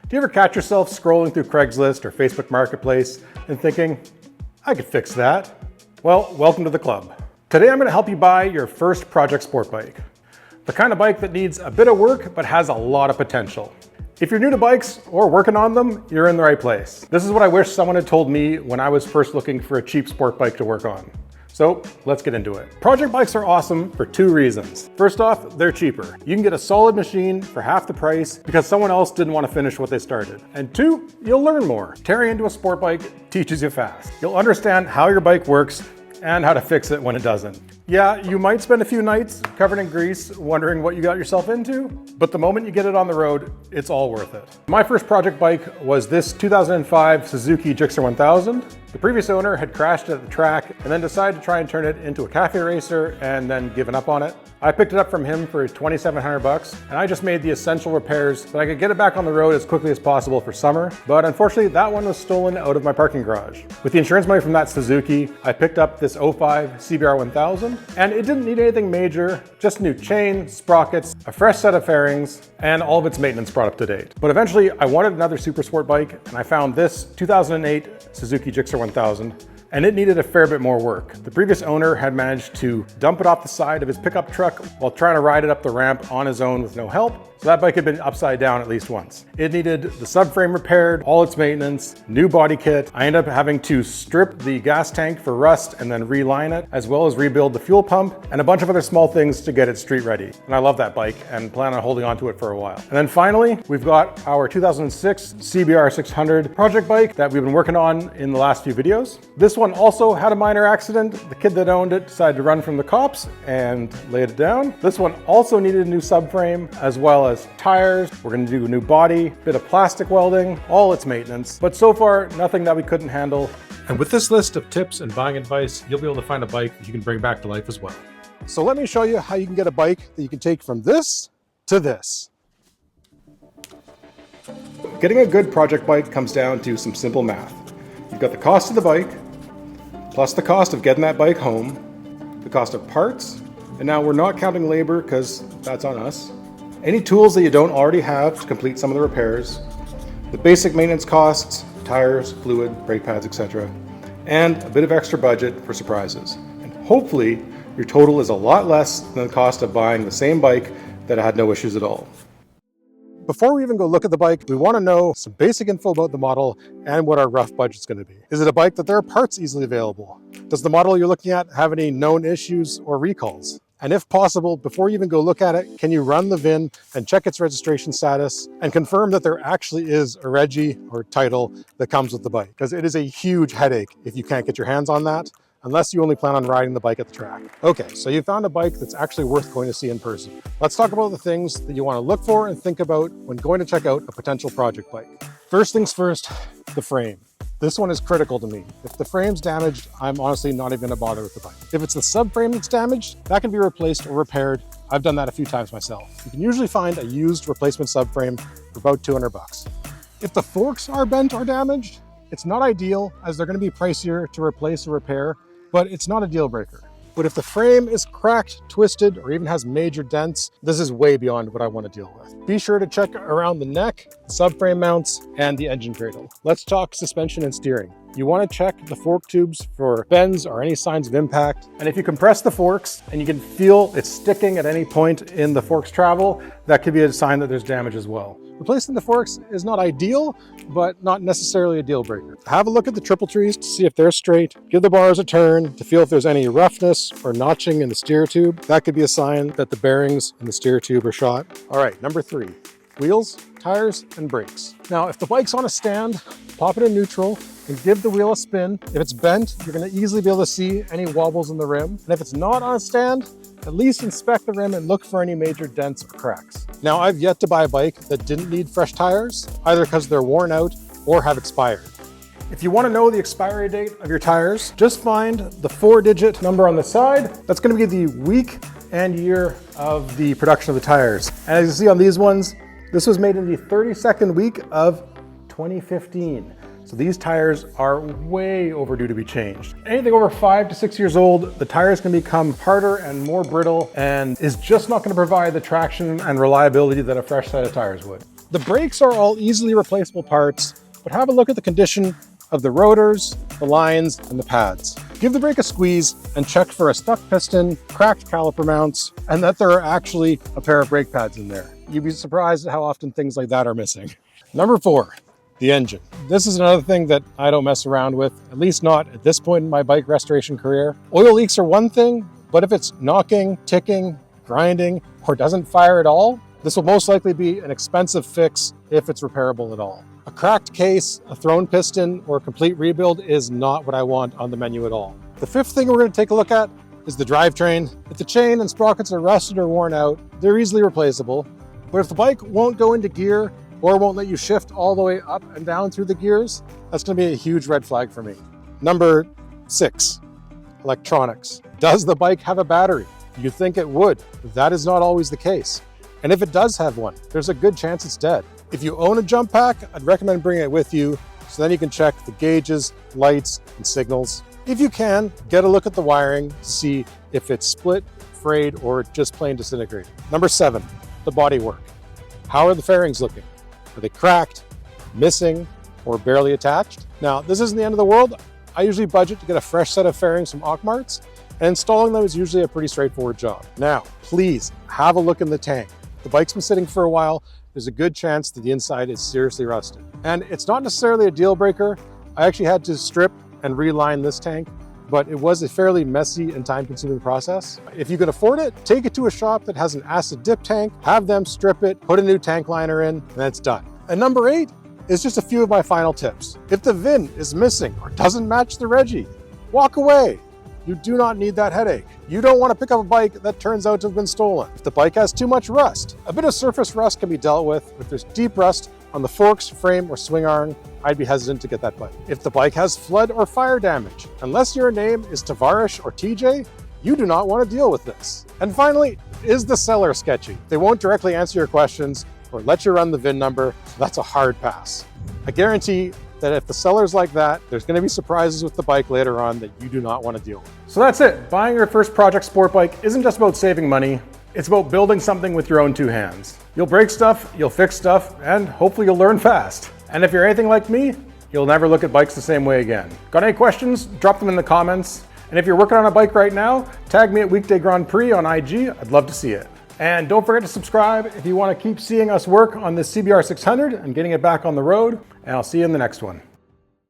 Do you ever catch yourself scrolling through Craigslist or Facebook Marketplace and thinking, I could fix that? Well, welcome to the club. Today I'm going to help you buy your first project sport bike. The kind of bike that needs a bit of work but has a lot of potential. If you're new to bikes or working on them, you're in the right place. This is what I wish someone had told me when I was first looking for a cheap sport bike to work on. So let's get into it. Project bikes are awesome for two reasons. First off, they're cheaper. You can get a solid machine for half the price because someone else didn't want to finish what they started. And two, you'll learn more. Tearing into a sport bike teaches you fast. You'll understand how your bike works and how to fix it when it doesn't. Yeah, you might spend a few nights covered in grease wondering what you got yourself into, but the moment you get it on the road, it's all worth it. My first project bike was this 2005 Suzuki GSXR 1000. The previous owner had crashed it at the track and then decided to try and turn it into a cafe racer and then given up on it. I picked it up from him for $2,700 and I just made the essential repairs so I could get it back on the road as quickly as possible for summer. But unfortunately, that one was stolen out of my parking garage. With the insurance money from that Suzuki, I picked up this 05 CBR 1000 and it didn't need anything major, just new chain, sprockets, a fresh set of fairings, and all of its maintenance brought up to date. But eventually I wanted another super sport bike and I found this 2008 Suzuki GSXR 1000. And it needed a fair bit more work. The previous owner had managed to dump it off the side of his pickup truck while trying to ride it up the ramp on his own with no help. So that bike had been upside down at least once. It needed the subframe repaired, all its maintenance, new body kit. I ended up having to strip the gas tank for rust and then reline it, as well as rebuild the fuel pump and a bunch of other small things to get it street ready. And I love that bike and plan on holding on to it for a while. And then finally, we've got our 2006 CBR 600 project bike that we've been working on in the last few videos. This one also had a minor accident. The kid that owned it decided to run from the cops and laid it down. This one also needed a new subframe as well as tires. We're going to do a new body, bit of plastic welding, all its maintenance. But so far, nothing that we couldn't handle. And with this list of tips and buying advice, you'll be able to find a bike that you can bring back to life as well. So let me show you how you can get a bike that you can take from this to this. Getting a good project bike comes down to some simple math. You've got the cost of the bike, plus the cost of getting that bike home, the cost of parts, and now we're not counting labor because that's on us. Any tools that you don't already have to complete some of the repairs, the basic maintenance costs, tires, fluid, brake pads, etc., and a bit of extra budget for surprises. And hopefully your total is a lot less than the cost of buying the same bike that had no issues at all. Before we even go look at the bike, we want to know some basic info about the model and what our rough budget's going to be. Is it a bike that there are parts easily available? Does the model you're looking at have any known issues or recalls? And if possible, before you even go look at it, can you run the VIN and check its registration status and confirm that there actually is a Regi or title that comes with the bike? Because it is a huge headache if you can't get your hands on that, unless you only plan on riding the bike at the track. Okay, so you found a bike that's actually worth going to see in person. Let's talk about the things that you want to look for and think about when going to check out a potential project bike. First things first, the frame. This one is critical to me. If the frame's damaged, I'm honestly not even gonna bother with the bike. If it's the subframe that's damaged, that can be replaced or repaired. I've done that a few times myself. You can usually find a used replacement subframe for about 200 bucks. If the forks are bent or damaged, it's not ideal as they're gonna be pricier to replace or repair, but it's not a deal breaker. But if the frame is cracked, twisted, or even has major dents, this is way beyond what I want to deal with. Be sure to check around the neck, subframe mounts, and the engine cradle. Let's talk suspension and steering. You want to check the fork tubes for bends or any signs of impact. And if you compress the forks and you can feel it sticking at any point in the forks travel, that could be a sign that there's damage as well. Replacing the forks is not ideal, but not necessarily a deal breaker. Have a look at the triple trees to see if they're straight. Give the bars a turn to feel if there's any roughness or notching in the steer tube. That could be a sign that the bearings in the steer tube are shot. All right, number 3, wheels, tires, and brakes. Now, if the bike's on a stand, pop it in neutral and give the wheel a spin. If it's bent, you're gonna easily be able to see any wobbles in the rim. And if it's not on a stand, at least inspect the rim and look for any major dents or cracks. Now, I've yet to buy a bike that didn't need fresh tires, either because they're worn out or have expired. If you want to know the expiry date of your tires, just find the 4-digit number on the side. That's going to be the week and year of the production of the tires. And as you see on these ones, this was made in the 32nd week of 2015. So these tires are way overdue to be changed. Anything over 5 to 6 years old, the tires can become harder and more brittle and is just not going to provide the traction and reliability that a fresh set of tires would. The brakes are all easily replaceable parts, but have a look at the condition of the rotors, the lines, and the pads. Give the brake a squeeze and check for a stuck piston, cracked caliper mounts, and that there are actually a pair of brake pads in there. You'd be surprised at how often things like that are missing. Number 4, the engine. This is another thing that I don't mess around with, at least not at this point in my bike restoration career. Oil leaks are one thing, but if it's knocking, ticking, grinding, or doesn't fire at all, this will most likely be an expensive fix if it's repairable at all. A cracked case, a thrown piston, or a complete rebuild is not what I want on the menu at all. The 5th thing we're going to take a look at is the drivetrain. If the chain and sprockets are rusted or worn out, they're easily replaceable. But if the bike won't go into gear or won't let you shift all the way up and down through the gears, that's going to be a huge red flag for me. Number 6, electronics. Does the bike have a battery? You'd think it would, but that is not always the case. And if it does have one, there's a good chance it's dead. If you own a jump pack, I'd recommend bringing it with you so then you can check the gauges, lights, and signals. If you can, get a look at the wiring to see if it's split, frayed, or just plain disintegrated. Number 7, the bodywork. How are the fairings looking? Are they cracked, missing, or barely attached? Now, this isn't the end of the world. I usually budget to get a fresh set of fairings from Ockmarts, and installing them is usually a pretty straightforward job. Now, please have a look in the tank. The bike's been sitting for a while. There's a good chance that the inside is seriously rusted. And it's not necessarily a deal breaker. I actually had to strip and reline this tank, but it was a fairly messy and time-consuming process. If you can afford it, take it to a shop that has an acid dip tank, have them strip it, put a new tank liner in, and it's done. And number 8 is just a few of my final tips. If the VIN is missing or doesn't match the Reggie, walk away. You do not need that headache. You don't want to pick up a bike that turns out to have been stolen. If the bike has too much rust, a bit of surface rust can be dealt with. If there's deep rust on the forks, frame, or swing arm, I'd be hesitant to get that bike. If the bike has flood or fire damage, unless your name is Tavarish or TJ, you do not want to deal with this. And finally, is the seller sketchy? They won't directly answer your questions or let you run the VIN number, so that's a hard pass. I guarantee that if the seller's like that, there's going to be surprises with the bike later on that you do not want to deal with. So that's it. Buying your first project sport bike isn't just about saving money. It's about building something with your own 2 hands. You'll break stuff, you'll fix stuff, and hopefully you'll learn fast. And if you're anything like me, you'll never look at bikes the same way again. Got any questions? Drop them in the comments. And if you're working on a bike right now, tag me at Weekday Grand Prix on IG. I'd love to see it. And don't forget to subscribe if you want to keep seeing us work on this CBR 600 and getting it back on the road. And I'll see you in the next one.